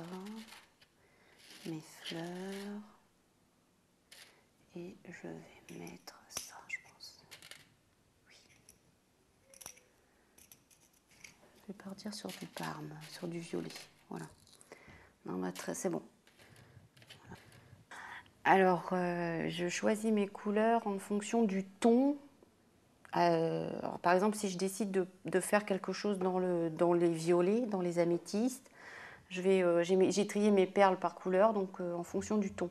ça, mes fleurs, et je vais mettre ça, je pense. Oui. Je vais partir sur du parme, sur du violet, voilà. Non, bah, c'est bon. Alors, je choisis mes couleurs en fonction du ton. Alors, par exemple, si je décide de faire quelque chose dans les violets, dans les améthystes, j'ai trié mes perles par couleur, donc en fonction du ton.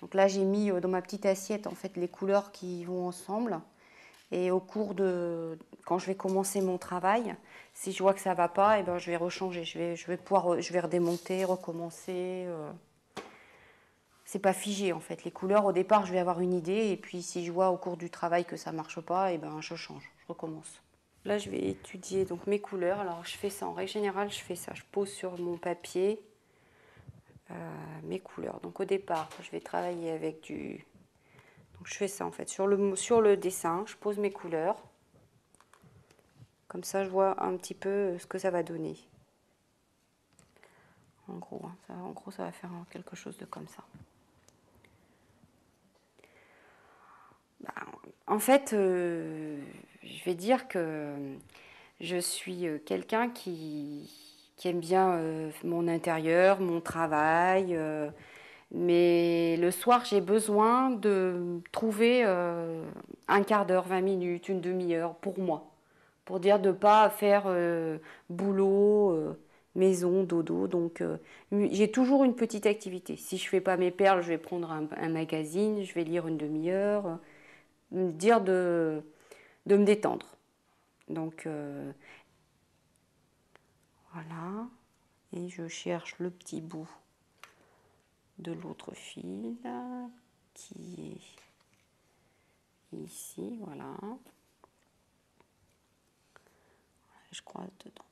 Donc là, j'ai mis dans ma petite assiette en fait les couleurs qui vont ensemble. Et au cours quand je vais commencer mon travail, si je vois que ça va pas, et ben je vais rechanger. Je vais redémonter, recommencer. C'est pas figé en fait. Les couleurs, au départ, je vais avoir une idée, et puis si je vois au cours du travail que ça marche pas, et ben je change, je recommence. Là, je vais étudier donc mes couleurs. Alors, je fais ça en règle générale, je fais ça. Je pose sur mon papier mes couleurs. Donc, au départ, je vais travailler avec du. Donc, je fais ça en fait sur le dessin. Je pose mes couleurs. Comme ça, je vois un petit peu ce que ça va donner. En gros, ça va faire quelque chose de comme ça. En fait, je vais dire que je suis quelqu'un qui aime bien mon intérieur, mon travail, mais le soir, j'ai besoin de trouver un quart d'heure, 20 minutes, une demi-heure pour moi, pour dire de ne pas faire boulot, maison, dodo. Donc, j'ai toujours une petite activité. Si je ne fais pas mes perles, je vais prendre un magazine, je vais lire une demi-heure, dire de me détendre. Donc, voilà. Et je cherche le petit bout de l'autre fil qui est ici, voilà. Je croise dedans.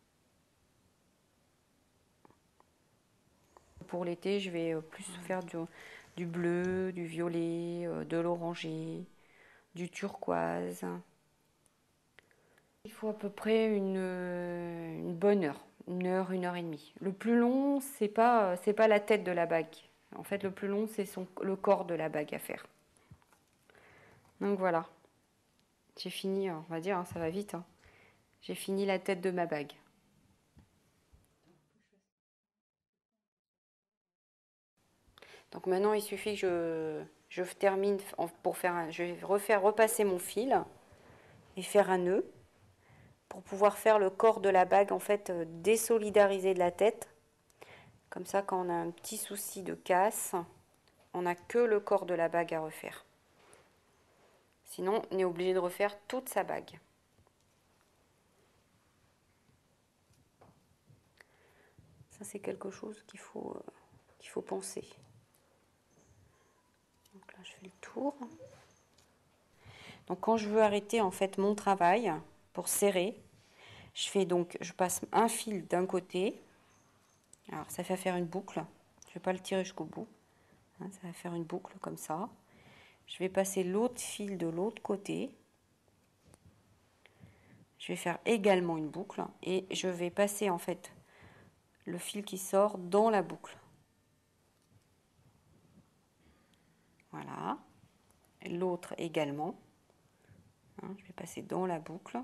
Pour l'été, je vais plus faire du bleu, du violet, de l'orangé, du turquoise. Il faut à peu près une bonne heure, une heure et demie. Le plus long, c'est pas la tête de la bague. En fait, le plus long, c'est le corps de la bague à faire. Donc voilà. J'ai fini, on va dire, hein, ça va vite. Hein. J'ai fini la tête de ma bague. Donc maintenant, il suffit que je termine pour faire je vais repasser mon fil et faire un nœud pour pouvoir faire le corps de la bague, en fait, désolidariser de la tête. Comme ça, quand on a un petit souci de casse, on n'a que le corps de la bague à refaire. Sinon, on est obligé de refaire toute sa bague. Ça, c'est quelque chose qu'il faut penser. Donc là, je fais le tour. Donc quand je veux arrêter en fait mon travail pour serrer, je passe un fil d'un côté. Alors ça fait faire une boucle. Je ne vais pas le tirer jusqu'au bout. Hein, ça va faire une boucle comme ça. Je vais passer l'autre fil de l'autre côté. Je vais faire également une boucle et je vais passer en fait le fil qui sort dans la boucle. Voilà. L'autre également. Hein, je vais passer dans la boucle.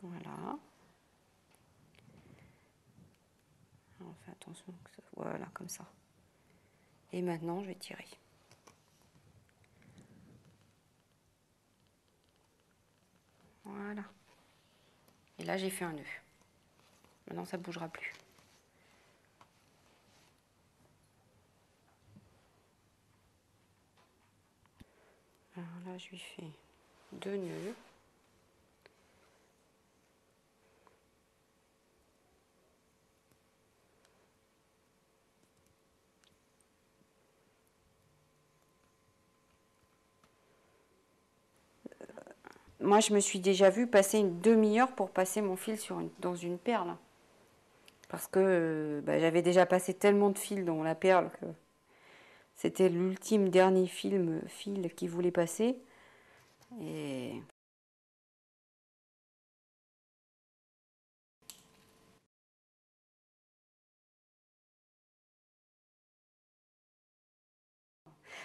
Voilà. Alors, on fait attention que ça... Voilà, comme ça. Et maintenant, je vais tirer. Voilà. Et là, j'ai fait un nœud. Maintenant, ça ne bougera plus. Alors là, je lui fais 2 nœuds. Moi, je me suis déjà vue passer une demi-heure pour passer mon fil dans une perle. Parce que j'avais déjà passé tellement de fil dans la perle que c'était l'ultime dernier fil qui voulait passer. Et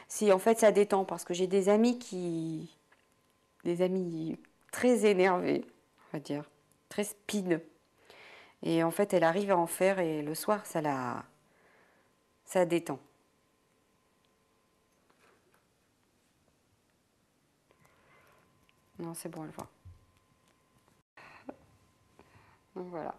Si en fait ça détend, parce que j'ai des amis des amis très énervés, on va dire, très speed. Et en fait, elle arrive à en faire et le soir, ça détend. Non, c'est bon, elle voit. Donc voilà.